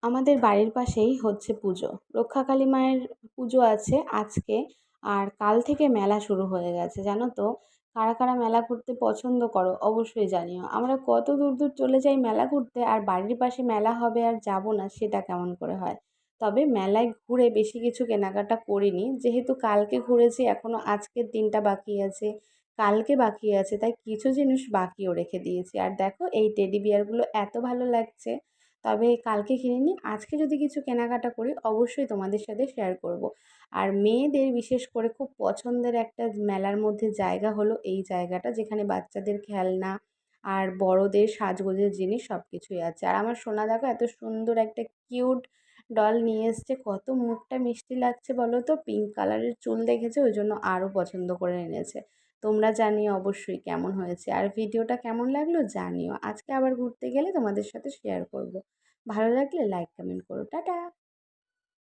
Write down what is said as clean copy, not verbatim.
আমাদের বাড়ির পাশেই হচ্ছে পুজো। রক্ষাকালী মায়ের পুজো আছে আজকে। আর কাল থেকে মেলা শুরু হয়ে গেছে জানো তো। কারা কারা মেলা ঘুরতে পছন্দ করো অবশ্যই জানিও। আমরা কত দূর দূর চলে যাই মেলা ঘুরতে, আর বাড়ির পাশে মেলা হবে আর যাবো না সেটা কেমন করে হয়। তবে মেলায় ঘুরে বেশি কিছু কেনাকাটা করিনি, যেহেতু কালকে ঘুরেছি এখনো আজকের দিনটা বাকি আছে, কালকে বাকি আছে, তাই কিছু জিনিস বাকিও রেখে দিয়েছি। আর দেখো এই টেডি বিয়ারগুলো এত ভালো লাগছে। তবে কালকে কিনিনি, আজকে যদি কিছু কেনাকাটা করি অবশ্যই তোমাদের সাথে শেয়ার করব। আর মেয়েদের বিশেষ করে খুব পছন্দের একটা মেলার মধ্যে জায়গা হলো এই জায়গাটা, যেখানে বাচ্চাদের খেলনা আর বড়দের সাজগোজের জিনিস সব কিছুই আছে। আর আমার সোনা দেখো এত সুন্দর একটা কিউট ডল নিয়ে এসছে, কত মুখটা মিষ্টি লাগছে বলো তো। পিঙ্ক কালারের চুল দেখেছে, ওই জন্য আরও পছন্দ করে এনেছে। তোমরা জানিও অবশ্যই কেমন হয়েছে, আর ভিডিওটা কেমন লাগলো জানিও। আজকে আবার ঘুরতে গেলে তোমাদের সাথে শেয়ার করব। ভালো লাগলে লাইক কমেন্ট করো। টাটা।